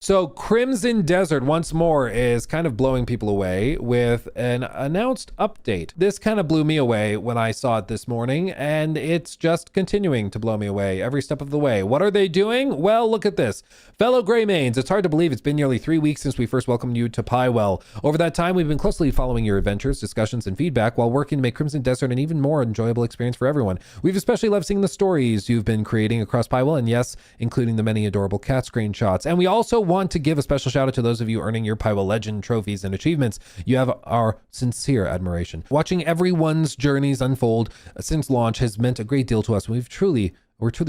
So Crimson Desert once more is kind of blowing people away with an announced update. This kind of blew me away when I saw it this morning, and it's just continuing to blow me away every step of the way. What are they doing? Well, look at this. Fellow Greymanes, it's hard to believe it's been nearly 3 weeks since we first welcomed you to Pywell. Over that time, we've been closely following your adventures, discussions, and feedback while working to make Crimson Desert an even more enjoyable experience for everyone. We've especially loved seeing the stories you've been creating across Pywell, and yes, including the many adorable cat screenshots. And we also want to give a special shout out to those of you earning your Pywell Legend trophies and achievements. You have our sincere admiration. Watching everyone's journeys unfold since launch has meant a great deal to us. We're truly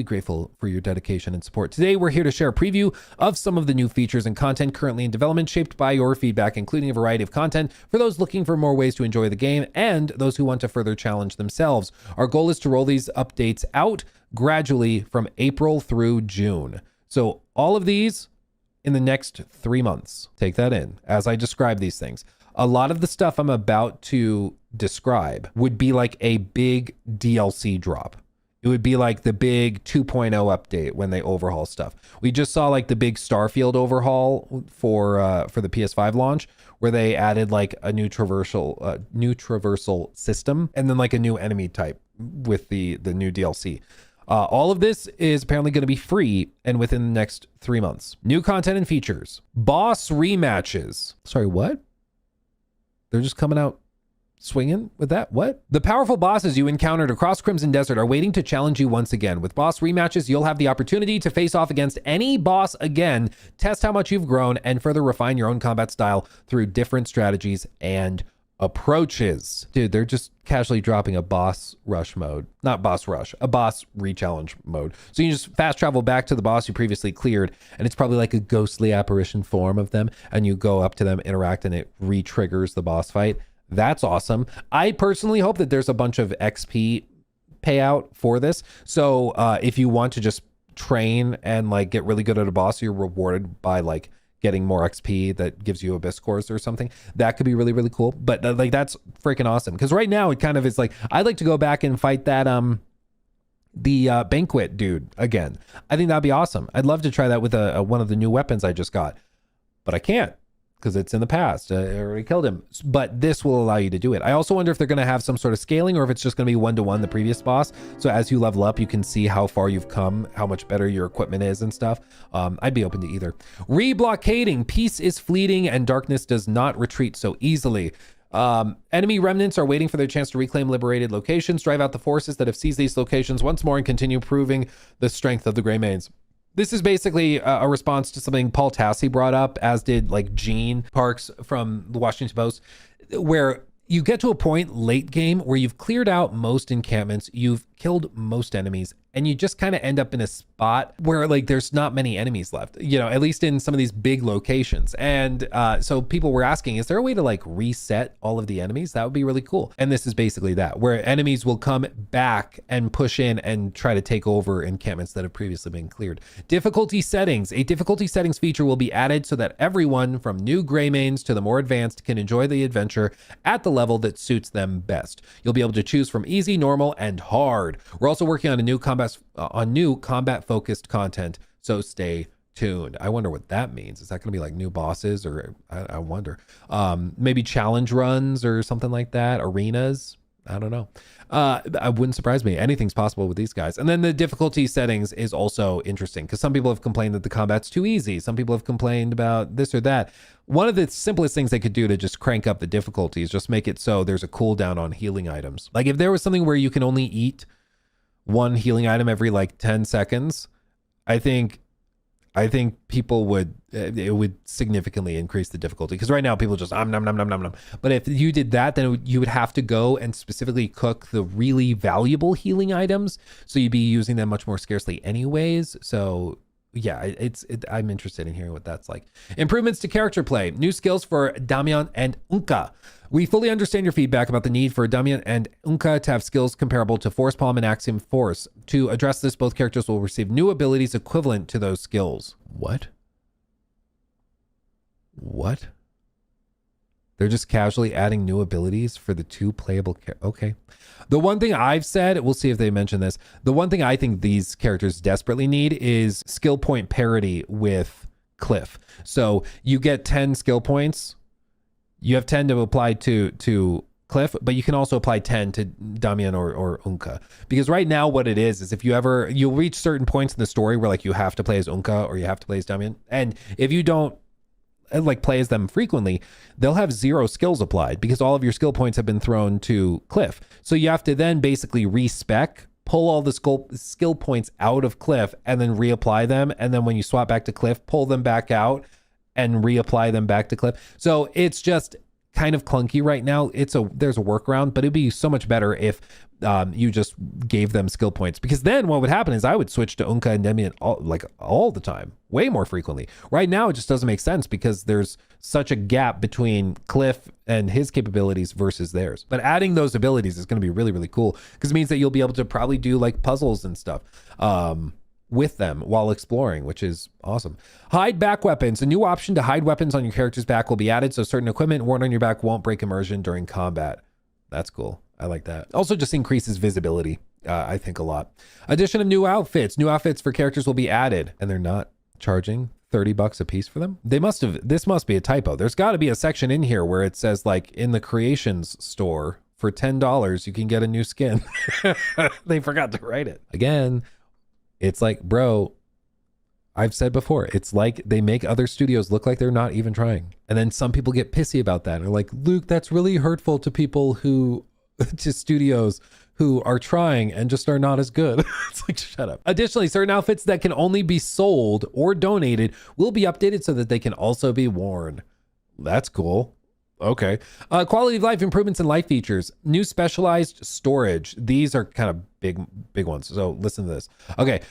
grateful for your dedication and support. Today, we're here to share a preview of some of the new features and content currently in development shaped by your feedback, including a variety of content for those looking for more ways to enjoy the game and those who want to further challenge themselves. Our goal is to roll these updates out gradually from April through June. So all of these in the next 3 months. Take that in as I describe these things. A lot of the stuff I'm about to describe would be like a big DLC drop. It would be like the big 2.0 update when they overhaul stuff. We just saw like the big Starfield overhaul for the PS5 launch, where they added like a new traversal system and then like a new enemy type with the new DLC. All of this is apparently going to be free and within the next 3 months. New content and features. Boss rematches. Sorry, what? They're just coming out swinging with that? What? The powerful bosses you encountered across Crimson Desert are waiting to challenge you once again. With boss rematches, you'll have the opportunity to face off against any boss again, test how much you've grown, and further refine your own combat style through different strategies and approaches. Dude, they're just casually dropping a boss rush mode. Not boss rush, a boss re-challenge mode. So you just fast travel back to the boss you previously cleared, and it's probably like a ghostly apparition form of them, and you go up to them, interact, and it re-triggers the boss fight. That's awesome. I personally hope that there's a bunch of XP payout for this. So if you want to just train and like get really good at a boss, you're rewarded by like getting more XP that gives you a discourse or something. That could be really, really cool. But like that's freaking awesome. Because right now it kind of is like, I'd like to go back and fight that the banquet dude again. I think that'd be awesome. I'd love to try that with one of the new weapons I just got, but I can't because it's in the past. I already killed him. But this will allow you to do it. I also wonder if they're going to have some sort of scaling or if it's just going to be 1-to-1 the previous boss. So as you level up, you can see how far you've come, how much better your equipment is and stuff. I'd be open to either. Reblockading. Peace is fleeting and darkness does not retreat so easily. Enemy remnants are waiting for their chance to reclaim liberated locations, drive out the forces that have seized these locations once more, and continue proving the strength of the Greymanes. This is basically a response to something Paul Tassi brought up, as did like Gene Parks from the Washington Post, where you get to a point late game where you've cleared out most encampments, you've killed most enemies, and you just kind of end up in a spot where like there's not many enemies left, you know, at least in some of these big locations. And so people were asking, is there a way to like reset all of the enemies? That would be really cool. And this is basically that, where enemies will come back and push in and try to take over encampments that have previously been cleared. Difficulty settings. A difficulty settings feature will be added so that everyone from new Greymanes to the more advanced can enjoy the adventure at the level that suits them best. You'll be able to choose from easy, normal, and hard. We're also working on a new combat focused content, so stay tuned. I wonder what that means. Is that going to be like new bosses, or I wonder, maybe challenge runs or something like that, arenas? I don't know. It wouldn't surprise me. Anything's possible with these guys. And then the difficulty settings is also interesting because some people have complained that the combat's too easy. Some people have complained about this or that. One of the simplest things they could do to just crank up the difficulty is just make it so there's a cooldown on healing items. Like if there was something where you can only eat one healing item every like 10 seconds, I think people would, it would significantly increase the difficulty, because right now people just nom nom nom nom nom. But if you did that, then you would have to go and specifically cook the really valuable healing items, so you'd be using them much more scarcely anyways. So yeah, I'm interested in hearing what that's like. Improvements to character play. New skills for Damian and Unka. We fully understand your feedback about the need for Damian and Unka to have skills comparable to Force Palm and Axiom Force. To address this, both characters will receive new abilities equivalent to those skills. What? What? They're just casually adding new abilities for the two playable characters. Okay. The one thing I've said, we'll see if they mention this. The one thing I think these characters desperately need is skill point parity with Cliff. So you get 10 skill points. You have 10 to apply to Cliff, but you can also apply 10 to Damian or Unka. Because right now what it is if you'll reach certain points in the story where like you have to play as Unka or you have to play as Damian. And if you don't like play as them frequently, they'll have 0 skills applied because all of your skill points have been thrown to Cliff. So you have to then basically respec, pull all the skill points out of Cliff and then reapply them. And then when you swap back to Cliff, pull them back out and reapply them back to Cliff. So it's just kind of clunky right now. There's a workaround, but it'd be so much better if you just gave them skill points, because then what would happen is I would switch to Unka and Demian all the time, way more frequently. Right now it just doesn't make sense because there's such a gap between Cliff and his capabilities versus theirs. But adding those abilities is going to be really, really cool because it means that you'll be able to probably do like puzzles and stuff with them while exploring, which is awesome. Hide back weapons. A new option to hide weapons on your character's back will be added, so certain equipment worn on your back won't break immersion during combat. That's cool. I like that. Also just increases visibility, I think, a lot. Addition of new outfits. New outfits for characters will be added, and they're not charging $30 a piece for them. This must be a typo. There's got to be a section in here where it says like in the creations store for $10 you can get a new skin. They forgot to write it. Again, it's like, bro, I've said before, it's like they make other studios look like they're not even trying. And then some people get pissy about that and are like, Luke, that's really hurtful to people to studios who are trying and just are not as good. It's like, shut up. Additionally, certain outfits that can only be sold or donated will be updated so that they can also be worn. That's cool. Okay. Quality of life improvements and life features. New specialized storage. These are kind of big ones. So listen to this. Okay.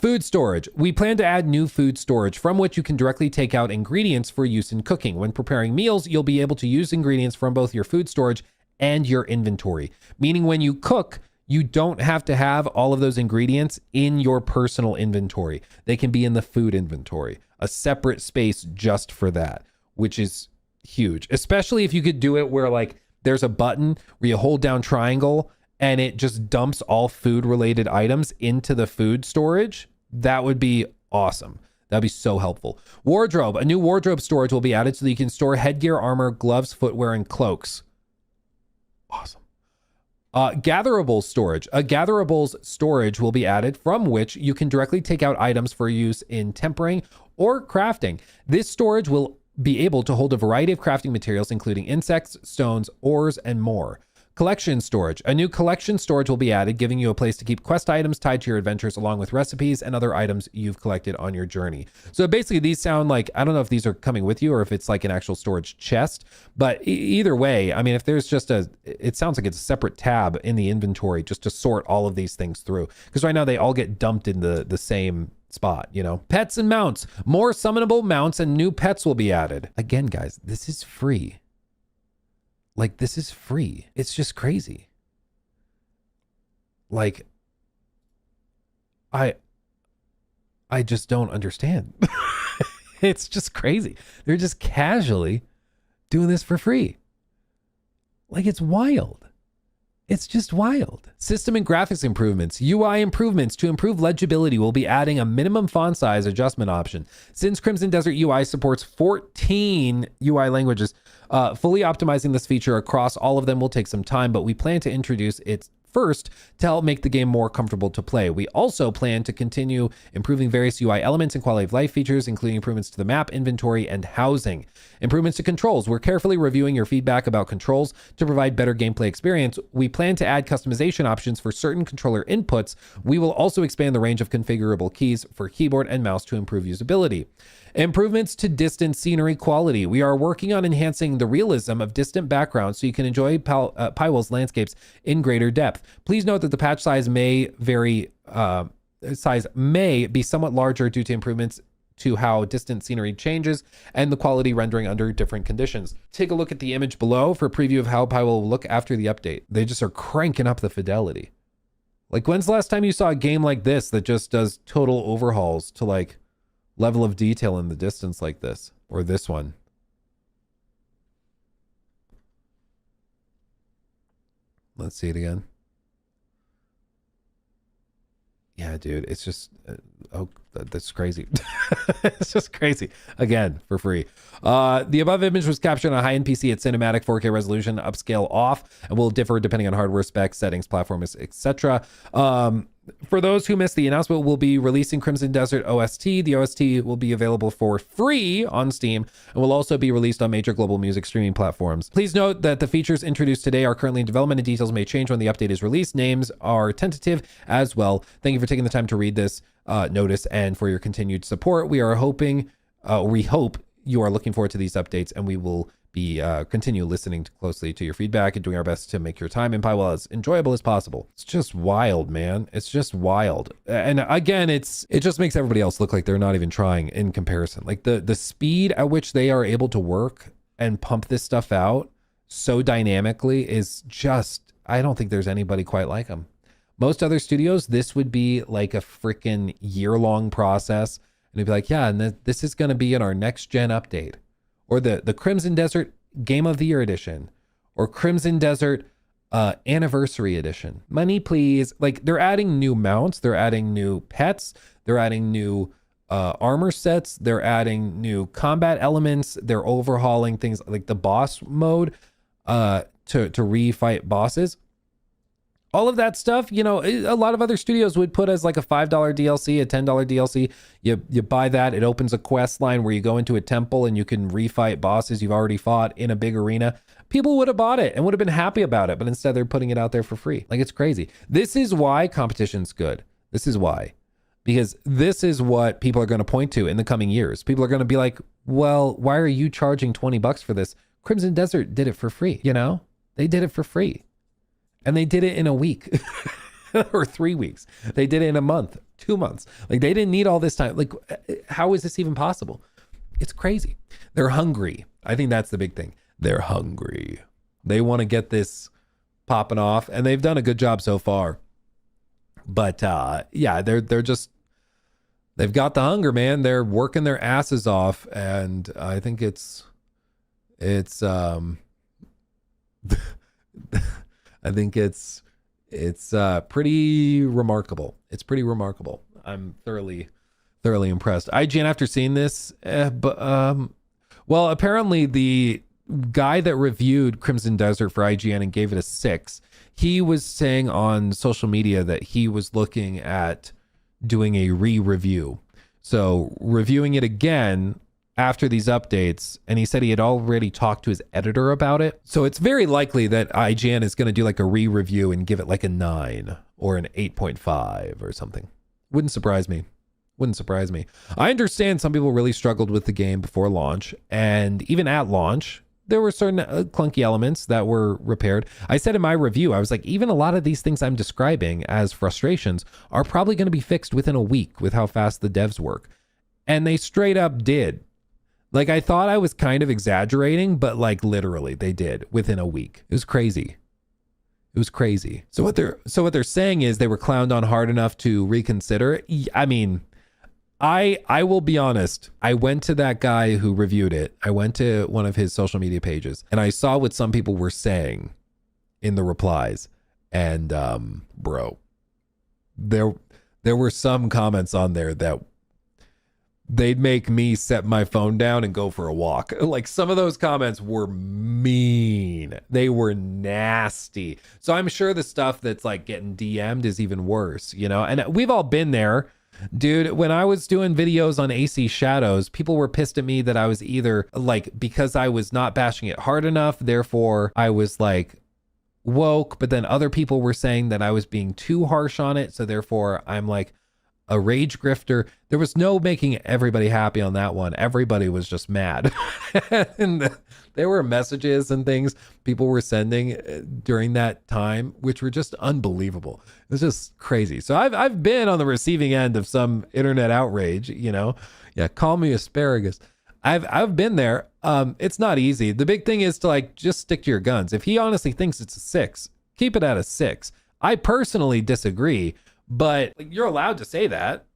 Food storage. We plan to add new food storage from which you can directly take out ingredients for use in cooking. When preparing meals, you'll be able to use ingredients from both your food storage and your inventory. Meaning when you cook, you don't have to have all of those ingredients in your personal inventory. They can be in the food inventory, a separate space just for that, which is huge, especially if you could do it where like there's a button where you hold down triangle and it just dumps all food related items into the food storage. That would be awesome. That'd be so helpful. Wardrobe. A new wardrobe storage will be added so that you can store headgear, armor, gloves, footwear, and cloaks. Awesome. Gatherable storage. A gatherables storage will be added from which you can directly take out items for use in tempering or crafting. This storage will be able to hold a variety of crafting materials, including insects, stones, ores, and more. Collection storage. A new collection storage will be added, giving you a place to keep quest items tied to your adventures, along with recipes and other items you've collected on your journey. So basically these sound like, I don't know if these are coming with you or if it's like an actual storage chest, but either way, I mean, if there's just it sounds like it's a separate tab in the inventory just to sort all of these things through. Because right now they all get dumped in the same spot, you know. Pets and mounts. More summonable mounts and new pets will be added. Again, guys, this is free. Like, this is free. It's just crazy. Like, I just don't understand. It's just crazy. They're just casually doing this for free. Like, it's wild. It's just wild. System and graphics improvements. UI improvements to improve legibility will be adding a minimum font size adjustment option. Since Crimson Desert UI supports 14 UI languages, fully optimizing this feature across all of them will take some time, but we plan to introduce it first to help make the game more comfortable to play. We also plan to continue improving various UI elements and quality of life features, including improvements to the map, inventory, and housing. Improvements to controls. We're carefully reviewing your feedback about controls to provide better gameplay experience. We plan to add customization options for certain controller inputs. We will also expand the range of configurable keys for keyboard and mouse to improve usability. Improvements to distant scenery quality. We are working on enhancing the realism of distant backgrounds so you can enjoy Pywell's landscapes in greater depth. Please note that the patch size may vary. Size may be somewhat larger due to improvements to how distant scenery changes and the quality rendering under different conditions. Take a look at the image below for a preview of how Pywell will look after the update. They just are cranking up the fidelity. Like, when's the last time you saw a game like this that just does total overhauls to like level of detail in the distance like this, or this one? Let's see it again. Yeah, dude, it's just that's crazy. It's just crazy. Again, for free. The above image was captured on a high-end PC at cinematic 4K resolution, upscale off, and will differ depending on hardware specs, settings, platforms, etc. For those who missed the announcement, we'll be releasing Crimson Desert OST. The OST will be available for free on Steam and will also be released on major global music streaming platforms. Please note that the features introduced today are currently in development and details may change when the update is released. Names are tentative as well. Thank you for taking the time to read this notice and for your continued support. We hope you are looking forward to these updates, and we will be continue listening closely to your feedback and doing our best to make your time in PyWell as enjoyable as possible. It's just wild, man. It's just wild. And again, it just makes everybody else look like they're not even trying in comparison. Like the speed at which they are able to work and pump this stuff out so dynamically is just, I don't think there's anybody quite like them. Most other studios, this would be like a freaking year-long process. And it'd be like, yeah, and this is going to be in our next gen update. Or the Crimson Desert Game of the Year edition, or Crimson Desert Anniversary edition. Money, please. Like, they're adding new mounts, they're adding new pets, they're adding new armor sets, they're adding new combat elements, they're overhauling things like the boss mode to refight bosses. All of that stuff, you know, a lot of other studios would put as like a $5 DLC, a $10 DLC. You buy that, it opens a quest line where you go into a temple and you can refight bosses you've already fought in a big arena. People would have bought it and would have been happy about it, but instead they're putting it out there for free. Like, it's crazy. This is why competition's good. This is why. Because this is what people are going to point to in the coming years. People are going to be like, well, why are you charging $20 for this? Crimson Desert did it for free, you know? They did it for free. And they did it in a week or 3 weeks. They did it in a month, 2 months. Like, they didn't need all this time. Like, how is this even possible? It's crazy. They're hungry. I think that's the big thing. They're hungry. They want to get this popping off, and they've done a good job so far. But yeah, they've got the hunger, man. They're working their asses off, and I think it's I think it's pretty remarkable. It's pretty remarkable. I'm thoroughly impressed. IGN, after seeing this, well, apparently the guy that reviewed Crimson Desert for IGN and gave it a 6, he was saying on social media that he was looking at doing a re-review. So reviewing it again after these updates, and he said he had already talked to his editor about it. So it's very likely that IGN is going to do like a re-review and give it like a 9 or an 8.5 or something. Wouldn't surprise me. Wouldn't surprise me. I understand some people really struggled with the game before launch, and even at launch, there were certain clunky elements that were repaired. I said in my review, I was like, even a lot of these things I'm describing as frustrations are probably going to be fixed within a week with how fast the devs work. And they straight up did. Like, I thought I was kind of exaggerating, but like literally they did within a week. It was crazy. It was crazy. So what they're saying is they were clowned on hard enough to reconsider. I mean, I will be honest. I went to that guy who reviewed it. I went to one of his social media pages and I saw what some people were saying in the replies. And bro, there were some comments on there that they'd make me set my phone down and go for a walk. Like, some of those comments were mean. They were nasty. So I'm sure the stuff that's like getting DM'd is even worse, you know? And we've all been there. Dude, when I was doing videos on AC Shadows, people were pissed at me that I was either like, because I was not bashing it hard enough, therefore I was like woke, but then other people were saying that I was being too harsh on it, so therefore I'm like a rage grifter. There was no making everybody happy on that one. Everybody was just mad. And there were messages and things people were sending during that time, which were just unbelievable. It was just crazy. So I've been on the receiving end of some internet outrage, you know. Yeah, call me asparagus. I've been there. It's not easy. The big thing is to like just stick to your guns. If he honestly thinks it's a 6, keep it at a 6. I personally disagree. But you're allowed to say that.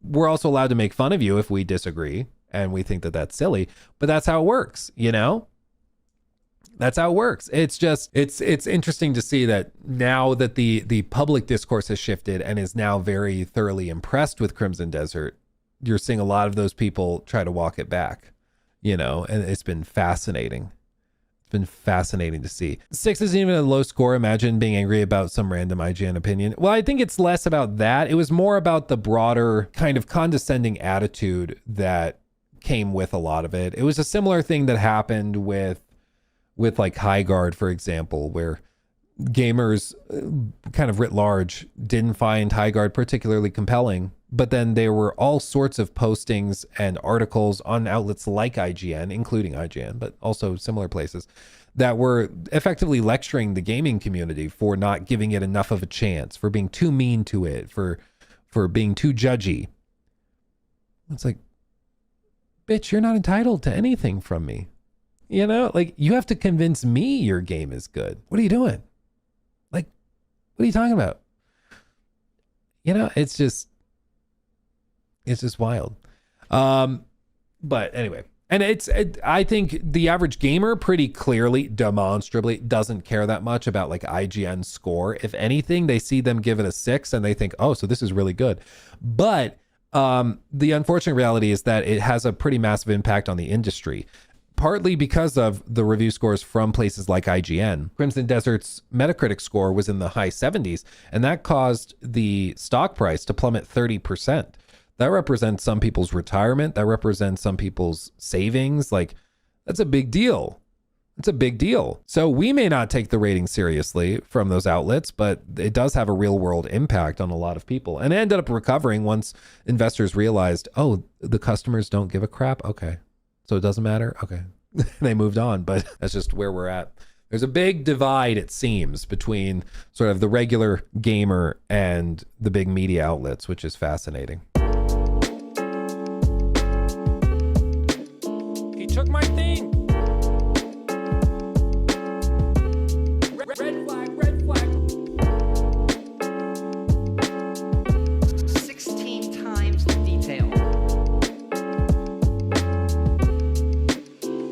We're also allowed to make fun of you if we disagree and we think that that's silly, but that's how it works, you know? That's how it works. It's just, it's interesting to see that now that the public discourse has shifted and is now very thoroughly impressed with Crimson Desert, you're seeing a lot of those people try to walk it back, and it's been fascinating. It's been fascinating to see. 6 isn't even a low score. Imagine being angry about some random IGN opinion. Well, I think it's less about that. It was more about the broader kind of condescending attitude that came with a lot of it. It was a similar thing that happened with like High Guard, for example, where gamers kind of writ large didn't find High Guard particularly compelling, but then there were all sorts of postings and articles on outlets like IGN, including IGN, but also similar places, that were effectively lecturing the gaming community for not giving it enough of a chance, for being too mean to it, for being too judgy. It's like, bitch, you're not entitled to anything from me. Like, you have to convince me your game is good. What are you doing? Like, what are you talking about? It's just wild. But anyway, and I think the average gamer pretty clearly, demonstrably doesn't care that much about like IGN score. If anything, they see them give it a 6 and they think, oh, so this is really good. But the unfortunate reality is that it has a pretty massive impact on the industry. Partly because of the review scores from places like IGN. Crimson Desert's Metacritic score was in the high 70s, and that caused the stock price to plummet 30%. That represents some people's retirement. That represents some people's savings. Like, that's a big deal. It's a big deal. So we may not take the rating seriously from those outlets, but it does have a real world impact on a lot of people. And it ended up recovering once investors realized, oh, the customers don't give a crap. Okay. So it doesn't matter? Okay. They moved on, but that's just where we're at. There's a big divide, it seems, between sort of the regular gamer and the big media outlets, which is fascinating. He took my thing.